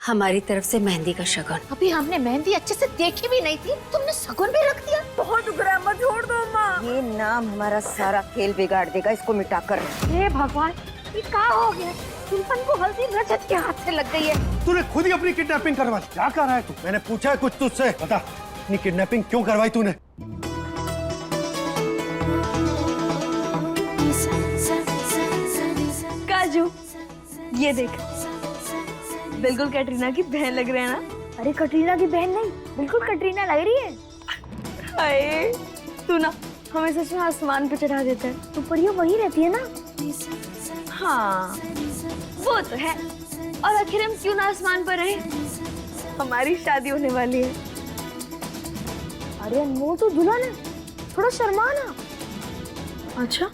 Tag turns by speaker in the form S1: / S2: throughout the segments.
S1: हमारी तरफ से मेहंदी का शगन।
S2: अभी हमने मेहंदी अच्छे से देखी भी नहीं थी, तुमने शगुन भी रख दिया।
S1: बहुत दुख रहा है, मत छोड़ दो माँ।
S3: ये नाम हमारा सारा खेल बिगाड़ देगा, इसको मिटा कर।
S2: हे भगवान, ये क्या हो गया? दुल्हन को हल्दी रजत के हाथ से लग गई है।
S4: तूने खुद ही अपनी किडनैपिंग करवा ली। क्या कर रहा है तू? मैंने पूछा है कुछ तुझसे? बता, अपनी किडनैपिंग क्यों करवाई तूने?
S5: काजू, ये देख, बिल्कुल कैटरीना की बहन लग रहे हैं ना?
S2: अरे कटरीना की बहन नहीं, बिल्कुल कटरीना लग रही है।
S5: हाय, तू ना हमें सच में आसमान पे चढ़ा देता है।
S2: तो पर ये वही रहती है ना?
S5: हाँ, वो तो है। और आखिर हम क्यों ना आसमान पर रहे? हमारी शादी होने वाली है।
S2: अरे अनमोल तो दुल्हन है, थोड़ा शर्मा ना।
S5: अच्छा,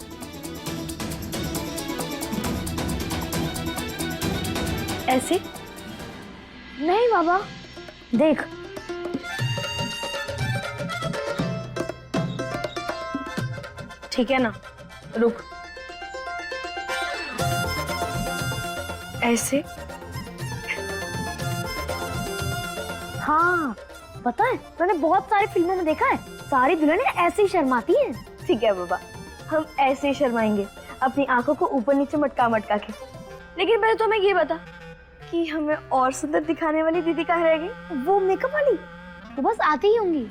S5: ऐसे?
S2: नहीं बाबा, देख।
S5: ठीक है ना, रुक। ऐसे?
S2: हाँ, पता है, मैंने बहुत सारी फिल्मों में देखा है, सारी दुल्हनें ऐसे ही शर्माती हैं।
S5: ठीक है बाबा, हम ऐसे ही शर्माएंगे, अपनी आंखों को ऊपर नीचे मटका मटका के। लेकिन पहले तो हमें ये बता कि हमें और सुंदर दिखाने वाली दीदी कहाँ रहेगी?
S2: वो मेकअप वाली तो बस आती ही होंगी।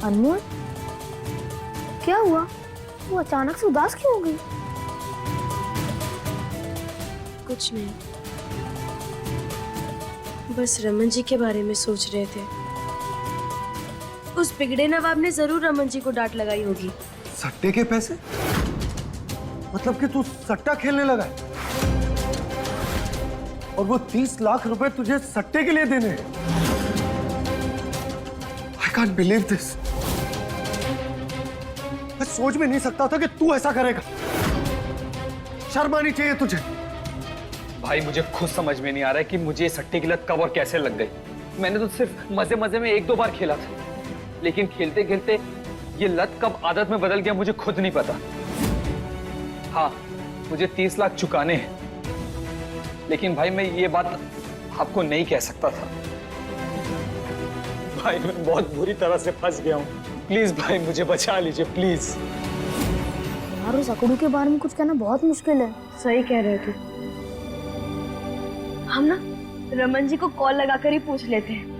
S2: अनमोल, क्या हुआ? वो अचानक से उदास क्यों हो गई?
S5: कुछ नहीं, बस रमन जी के बारे में सोच रहे थे। उस बिगड़े नवाब ने जरूर रमन जी को डांट लगाई होगी।
S4: सट्टे के पैसे? मतलब कि तू सट्टा खेलने लगा है? और वो 30 लाख रुपए तुझे सट्टे के लिए देने हैं? I can't believe this. मैं सोच भी नहीं सकता था कि तू ऐसा करेगा। शर्म आनी चाहिए तुझे।
S6: भाई मुझे खुद समझ में नहीं आ रहा है कि मुझे सट्टे की लत कब और कैसे लग गई। मैंने तो सिर्फ मजे मजे में 1-2 बार खेला था, लेकिन खेलते खेलते ये लत कब आदत में बदल गया मुझे खुद नहीं पता। हाँ, मुझे 30 लाख चुकाने हैं, लेकिन भाई मैं ये बात आपको नहीं कह सकता था। भाई मैं बहुत बुरी तरह से फंस गया हूँ। प्लीज भाई मुझे बचा लीजिए प्लीज।
S2: यार उस अकड़ू के बारे में कुछ कहना बहुत मुश्किल है।
S5: सही कह रहे थे। हम ना रमन जी को कॉल लगाकर ही पूछ लेते हैं।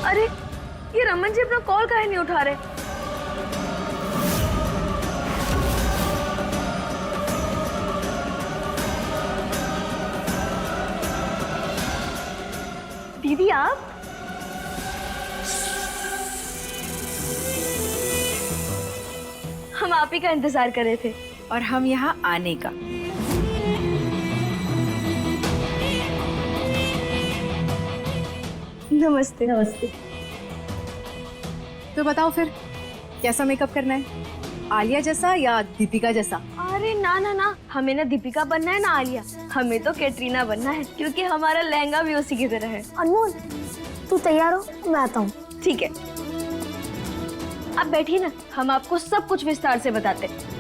S5: अरे ये रमन जी अपना कॉल काहे नहीं उठा रहे? दीदी आप? हम आप ही का इंतजार कर रहे थे।
S1: और हम यहाँ आने का।
S5: नमस्ते।
S2: नमस्ते।
S1: तो बताओ फिर कैसा मेकअप करना है, आलिया जैसा या दीपिका जैसा?
S5: अरे ना ना ना, हमें ना दीपिका बनना है ना आलिया, हमें तो कैटरीना बनना है, क्योंकि हमारा लहंगा भी उसी की तरह है।
S2: अनमोल, तू तैयार हो, मैं आता हूँ।
S5: ठीक है, आप बैठिए ना, हम आपको सब कुछ विस्तार से बताते हैं।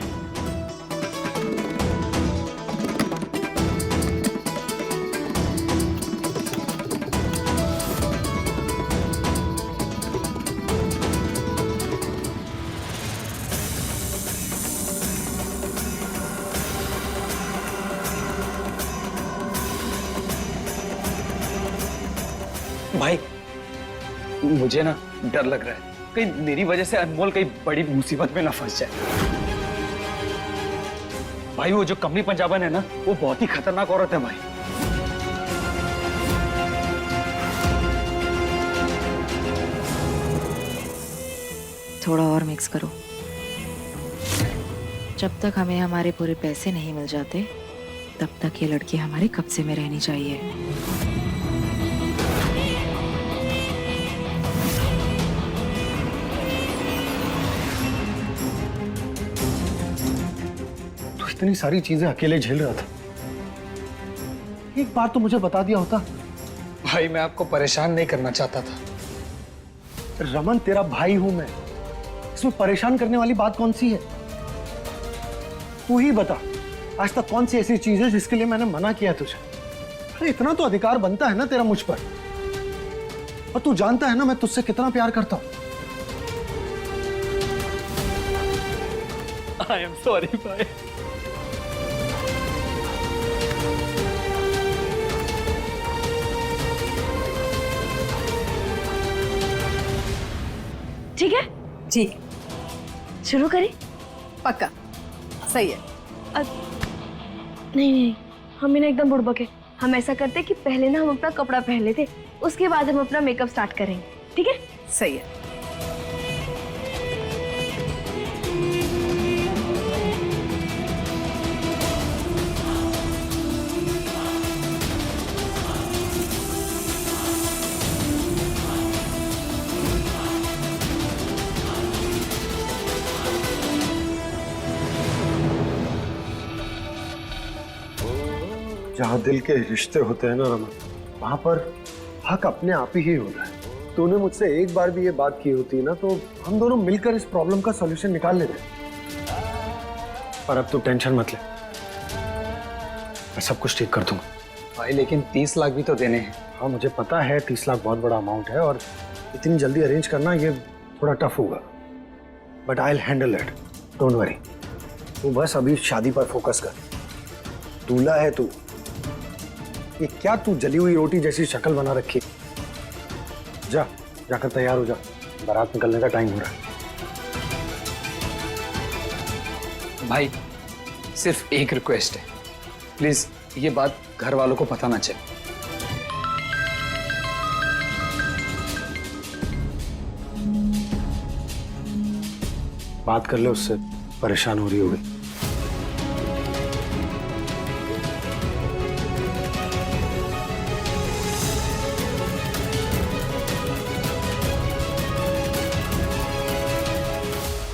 S6: भाई मुझे ना डर लग रहा है, कहीं मेरी वजह से अनमोल कहीं बड़ी मुसीबत में ना फंस जाए। भाई वो जो कमली पंजाबन है ना, वो बहुत ही खतरनाक औरत है भाई।
S7: थोड़ा और मिक्स करो। जब तक हमें हमारे पूरे पैसे नहीं मिल जाते तब तक ये लड़की हमारे कब्जे में रहनी चाहिए।
S4: तो इतनी सारी चीजें अकेले झेल रहा था, एक बार तो मुझे बता दिया होता।
S6: भाई मैं आपको परेशान नहीं करना चाहता था।
S4: रमन तेरा भाई हूं मैं, इसमें परेशान करने वाली बात कौन सी है? तू ही बता, आज तक कौन सी ऐसी चीज है जिसके लिए मैंने मना किया तुझे? अरे इतना तो अधिकार बनता है ना तेरा मुझ पर, और तू जानता है ना मैं तुझसे कितना प्यार करता हूं।
S6: आई एम सॉरी भाई।
S5: ठीक है,
S1: जी
S5: शुरू करें?
S1: पक्का, सही है।
S5: नहीं नहीं, हम ही ना एकदम बुड़बक है। हम ऐसा करते कि पहले ना हम अपना कपड़ा पहन लेते, उसके बाद हम अपना मेकअप स्टार्ट करेंगे, ठीक है?
S1: सही है।
S4: जहाँ दिल के रिश्ते होते हैं ना रमन, वहां पर हक अपने आप ही होता है। तूने मुझसे एक बार भी ये बात की होती ना तो हम दोनों मिलकर इस प्रॉब्लम का सॉल्यूशन निकाल लेते। पर अब तू टेंशन मत ले, मैं सब कुछ ठीक कर दूंगा।
S6: भाई लेकिन 30 लाख भी तो देने हैं।
S4: हाँ मुझे पता है 30 लाख बहुत बड़ा अमाउंट है और इतनी जल्दी अरेंज करना ये थोड़ा टफ होगा, but I will handle it, don't worry. तू बस अभी शादी पर फोकस कर। दूल्हा है तू, ये क्या तू जली हुई रोटी जैसी शक्ल बना रखी? जाकर तैयार हो जा, बारात निकलने का टाइम हो रहा है।
S6: भाई सिर्फ एक रिक्वेस्ट है, प्लीज ये बात घर वालों को पता ना चले।
S4: बात कर ले उससे, परेशान हो रही होगी।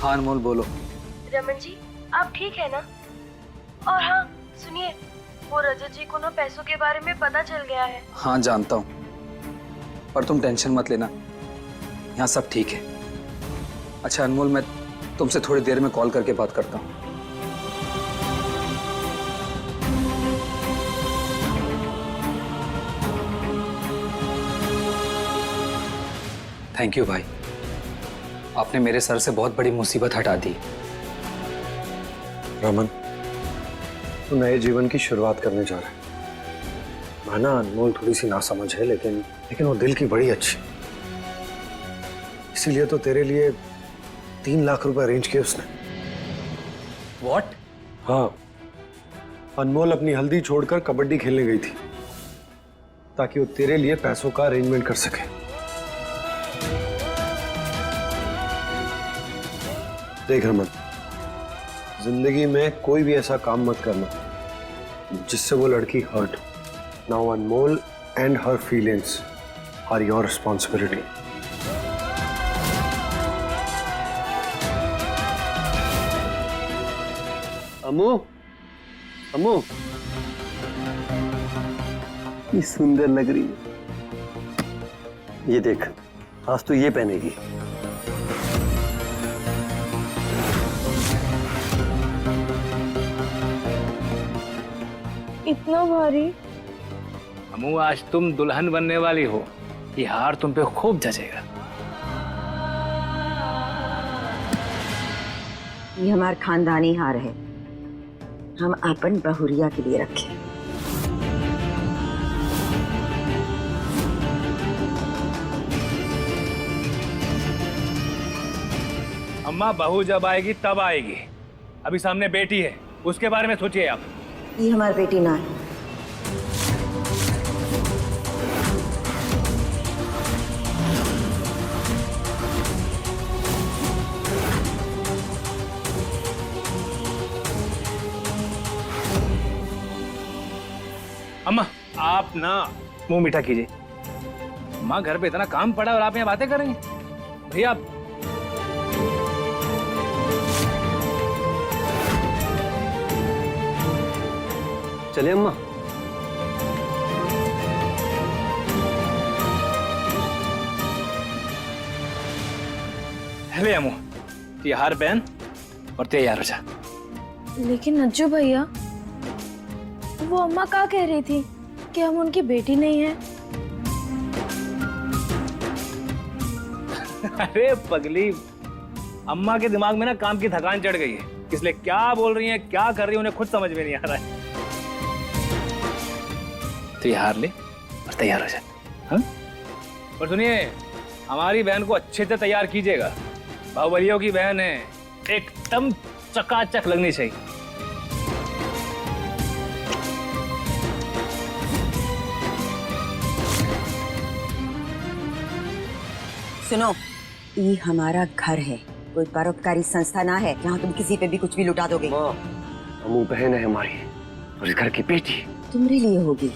S6: हाँ अनमोल बोलो।
S5: रमन जी आप ठीक है ना? और हाँ सुनिए, वो रजत जी को ना पैसों के बारे में पता चल गया है।
S6: हाँ जानता हूँ, पर तुम टेंशन मत लेना, यहाँ सब ठीक है। अच्छा अनमोल, मैं तुमसे थोड़ी देर में कॉल करके बात करता हूँ। थैंक यू भाई, आपने मेरे सर से बहुत बड़ी मुसीबत हटा दी।
S4: रमन तू नए जीवन की शुरुआत करने जा रहा है। माना अनमोल थोड़ी सी नासमझ है, लेकिन वो दिल की बड़ी अच्छी, इसीलिए तो तेरे लिए 3 लाख रुपए अरेंज किए उसने।
S6: What?
S4: हाँ, अनमोल अपनी हल्दी छोड़कर कबड्डी खेलने गई थी ताकि वो तेरे लिए पैसों का अरेंजमेंट कर सके। देख रमन, जिंदगी में कोई भी ऐसा काम मत करना जिससे वो लड़की hurt. Now Anmol and her feelings are your responsibility.
S8: Ammu, Ammu, ये सुंदर लग रही है। ये देख, आज तो ये पहनेगी।
S5: इतना भारी?
S9: अम्मू आज तुम दुल्हन बनने वाली हो, ये हार तुम पे खूब जचेगा।
S3: ये हमार खानदानी हार है, हम अपन बहुरिया के लिए रखे।
S9: अम्मा बहू जब आएगी तब आएगी, अभी सामने बेटी है, उसके बारे में सोचिए आप।
S3: ये हमारी बेटी ना है।
S9: अम्मा आप ना मुंह मीठा कीजिए। माँ घर पे इतना काम पड़ा और आप यहाँ बातें कर रही हैं। भैया आप
S8: चलिए अम्मा।
S9: ले अम्मू, ये हार पहन और तैयार हो जा।
S5: लेकिन नज्जू भैया, वो अम्मा क्या कह रही थी कि हम उनकी बेटी नहीं है?
S9: अरे पगली, अम्मा के दिमाग में ना काम की थकान चढ़ गई है, इसलिए क्या बोल रही हैं, क्या कर रही हैं, उन्हें खुद समझ में नहीं आ रहा है। तो ये हार ले और तैयार हो जा। हाँ? और सुनिए, हमारी बहन को अच्छे से तैयार कीजिएगा। बाहुबलियों की बहन है, एकदम चकाचक लगनी चाहिए।
S3: सुनो, ये हमारा घर है, कोई परोपकारी संस्था ना है जहाँ तुम किसी पे भी कुछ भी लुटा दोगे।
S8: माँ, अम्मू बहन है हमारी और इस घर की बेटी।
S3: तुम्हारे लिए होगी,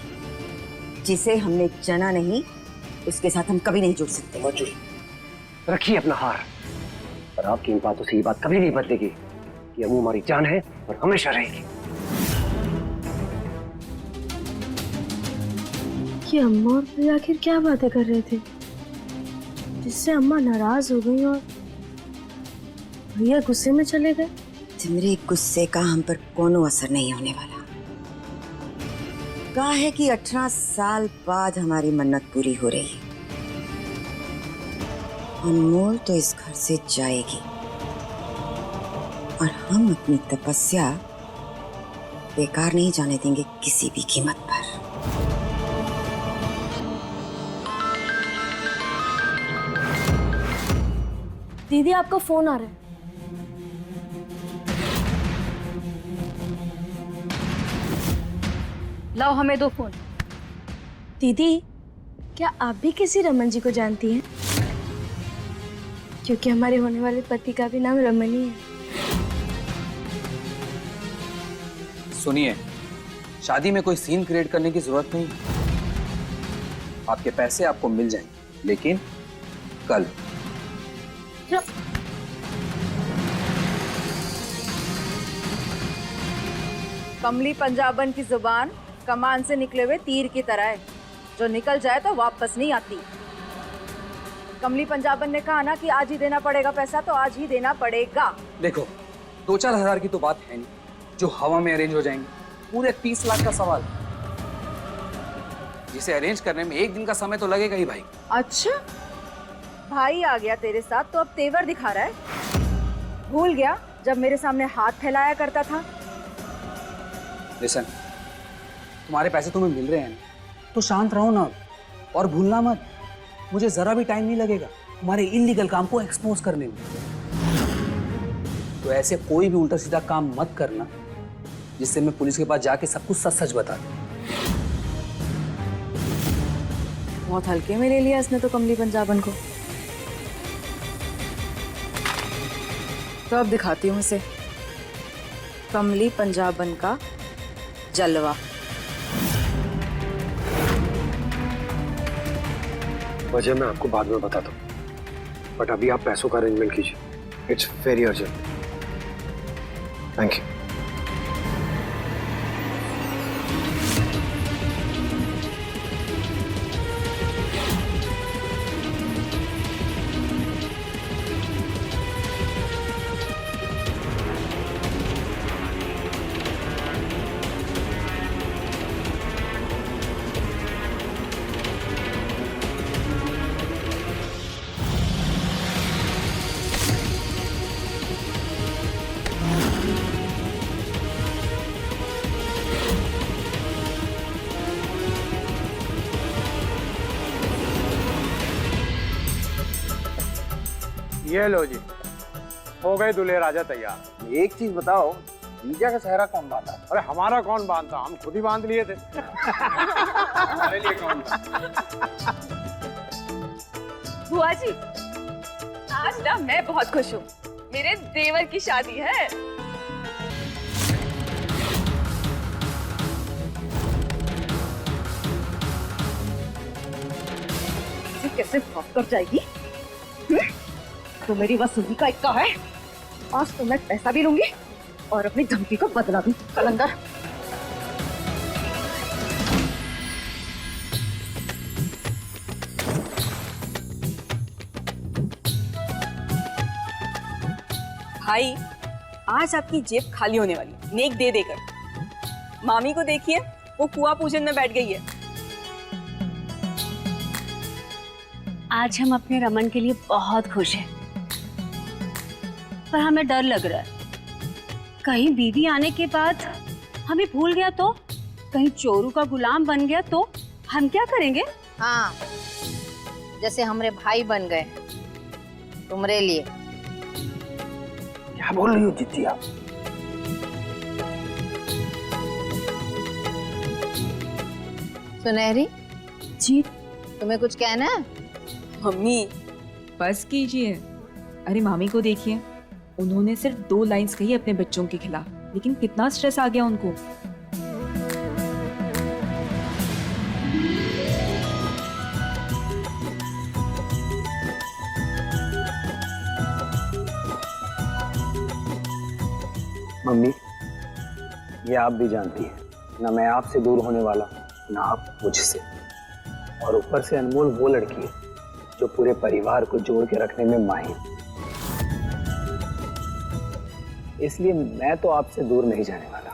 S3: जिसे हमने जाना नहीं उसके साथ हम कभी नहीं जुड़ सकते।
S8: रखिए अपना हार, और आपकी इन बातों से ये बात कभी नहीं बदलेगी कि अम्मू हमारी जान है और हमेशा रहेगी।
S5: ये अम्मा और भैया आखिर क्या बातें कर रहे थे जिससे अम्मा नाराज हो गई और भैया गुस्से में चले गए?
S3: तुम्हारे गुस्से का हम पर कोनो असर नहीं होने वाला। कहा है कि 18 साल बाद हमारी मन्नत पूरी हो रही है। अनमोल तो इस घर से जाएगी और हम अपनी तपस्या बेकार नहीं जाने देंगे किसी भी कीमत पर।
S5: दीदी, आपका फोन आ रहा है।
S1: लाओ हमें दो फोन।
S5: दीदी, क्या आप भी किसी रमन जी को जानती हैं? क्योंकि हमारे होने वाले पति का भी नाम रमन ही है।
S6: सुनिए, शादी में कोई सीन क्रिएट करने की जरूरत नहीं। आपके पैसे आपको मिल जाएंगे, लेकिन कल।
S1: कमली पंजाबन की जुबान कमान से निकले हुए तीर की तरह है, जो निकल जाए तो वापस नहीं आती। कमली पंजाबन ने कहा ना कि आज ही देना पड़ेगा पैसा, तो आज ही देना पड़ेगा।
S6: देखो, 2-4 हजार की तो बात है नहीं जो हवा में अरेंज हो जाएंगे। पूरे 30 लाख का सवाल, जिसे अरेंज करने में 1 दिन का समय तो लगेगा ही भाई।
S1: अच्छा, भाई आ गया तेरे साथ तो अब तेवर दिखा रहा है? भूल गया जब मेरे सामने हाथ फैलाया करता था?
S6: लिसन, तुम्हारे पैसे तुम्हें मिल रहे हैं ना, तो शांत रहो ना और भूलना मत। मुझे जरा भी टाइम नहीं लगेगा तुम्हारे इल्लीगल काम को एक्सपोज करने में। तो ऐसे कोई भी उल्टा सीधा काम मत करना जिससे मैं पुलिस के पास जाके सब कुछ सच सच बता दूं।
S1: बहुत हल्के में ले लिया इसने तो कमली पंजाबन को। तो अब दिखाती हूँ इसे कमली पंजाबन का जलवा।
S4: वजह मैं आपको बाद में बताता हूँ, बट अभी आप पैसों का अरेंजमेंट कीजिए। It's very urgent. Thank you.
S10: ये लो जी, हो गए दूल्हे राजा तैयार।
S8: एक चीज बताओ,
S10: जीजा का सेहरा कौन बांधा? अरे हमारा कौन बांधता, हम खुद ही बांध लिए थे। हमारे लिए कौन था?
S11: बुआ जी, आज ना मैं बहुत खुश हूँ, मेरे देवर की शादी है।
S1: कैसे भाग कर जाएगी? तो मेरी वसूली का इक्का है। आज तो मैं पैसा भी लूंगी और अपनी धमकी को बदला भी। कलंदर,
S11: भाई, आज आपकी जेब खाली होने वाली है, नेक दे देकर। मामी को देखिए, वो कुआं पूजन में बैठ गई है।
S12: आज हम अपने रमन के लिए बहुत खुश हैं, पर हमें डर लग रहा है कहीं बीवी आने के बाद हमें भूल गया तो, कहीं चोरू का गुलाम बन गया तो हम क्या करेंगे?
S13: हाँ, जैसे हमरे भाई बन गए तुम्हारे लिए।
S10: क्या बोल रही हो जीजी आप?
S13: सुनहरी
S7: जी
S13: तुम्हें कुछ कहना है?
S11: मम्मी,
S7: बस कीजिए। अरे मामी को देखिए, उन्होंने सिर्फ 2 लाइंस कही अपने बच्चों के खिलाफ, लेकिन कितना स्ट्रेस आ गया उनको।
S8: मम्मी, ये आप भी जानती हैं, ना मैं आपसे दूर होने वाला, ना आप मुझसे। और ऊपर से अनमोल वो लड़की है जो पूरे परिवार को जोड़ के रखने में माहिर। इसलिए मैं तो आपसे दूर नहीं जाने वाला।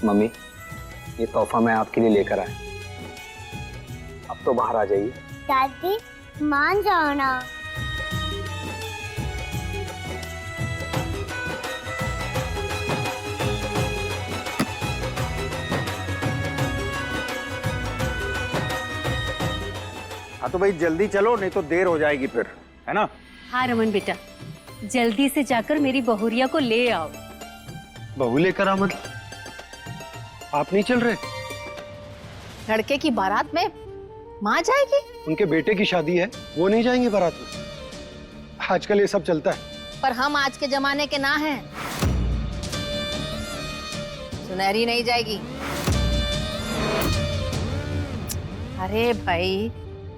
S8: मम्मी, ये तोहफा मैं आपके लिए लेकर आया। अब तो बाहर आ जाइए।
S2: दादी मान जाओ ना।
S10: हाँ तो भाई जल्दी चलो, नहीं तो देर हो जाएगी फिर, है ना?
S12: हाँ रमन बेटा, जल्दी से जाकर मेरी बहुरिया को ले आओ।
S4: बहू लेकर आ? मतलब आप नहीं चल रहे?
S13: लड़के की बारात में माँ जाएगी?
S4: उनके बेटे की शादी है, वो नहीं जाएंगे बारात में? आजकल ये सब चलता है।
S13: पर हम आज के जमाने के ना हैं। सुनहरी नहीं जाएगी। अरे भाई,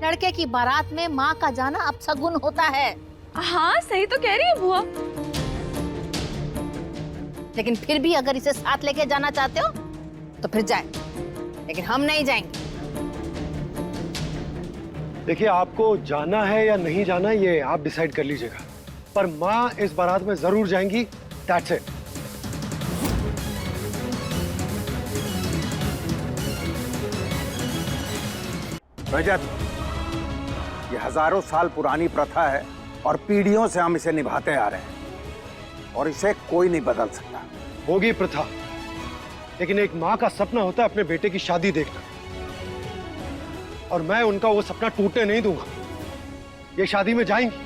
S13: लड़के की बारात में माँ का जाना अपशगुन होता है।
S11: हाँ सही तो कह रही है बुआ।
S13: लेकिन फिर भी अगर इसे साथ लेके जाना चाहते हो तो फिर जाए, लेकिन हम नहीं जाएंगे।
S4: देखिए, आपको जाना है या नहीं जाना ये आप डिसाइड कर लीजिएगा, पर माँ इस बारात में जरूर जाएंगी। That's it.
S10: रजत, ये हजारों साल पुरानी प्रथा है और पीढ़ियों से हम इसे निभाते आ रहे हैं और इसे कोई नहीं बदल सकता।
S4: होगी प्रथा, लेकिन एक माँ का सपना होता है अपने बेटे की शादी देखना, और मैं उनका वो सपना टूटने नहीं दूंगा। ये शादी में जाएंगी।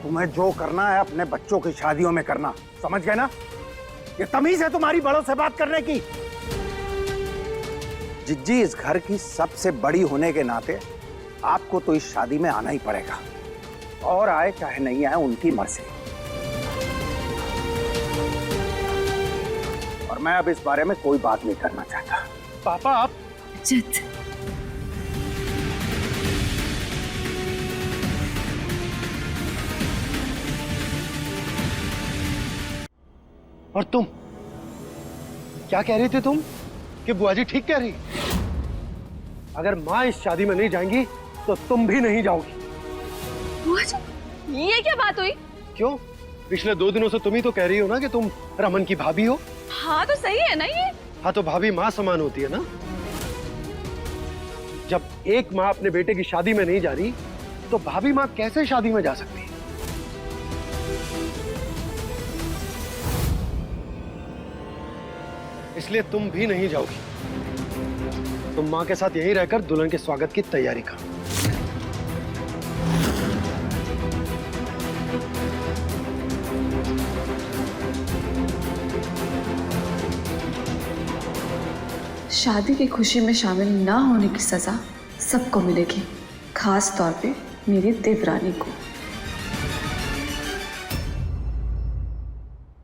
S10: तुम्हें जो करना है अपने बच्चों की शादियों में करना, समझ गए ना? ये तमीज है तुम्हारी बड़ों से बात करने की। जिज्जी इस घर की सबसे बड़ी होने के नाते आपको तो इस शादी में आना ही पड़ेगा, और आए चाहे नहीं आए उनकी मर्जी। और मैं अब इस बारे में कोई बात नहीं करना चाहता।
S4: पापा आप
S12: जित,
S4: और तुम क्या कह रही थी तुम कि बुआ जी ठीक कह रही? अगर माँ इस शादी में नहीं जाएंगी तो तुम भी नहीं जाओगी।
S11: बुआ जी, ये क्या बात हुई?
S4: क्यों? पिछले 2 दिनों से तुम ही तो कह रही हो ना कि तुम रमन की भाभी हो।
S11: हाँ तो सही है ना ये।
S4: हाँ तो भाभी माँ समान होती है ना। जब एक माँ अपने बेटे की शादी में नहीं जा रही तो भाभी माँ कैसे शादी में जा सकती है? इसलिए तुम भी नहीं जाओगी। तुम माँ के साथ यहीं रहकर दुल्हन के स्वागत की तैयारी करो।
S7: शादी की खुशी में शामिल ना होने की सजा सबको मिलेगी, खास तौर पे मेरी देवरानी को।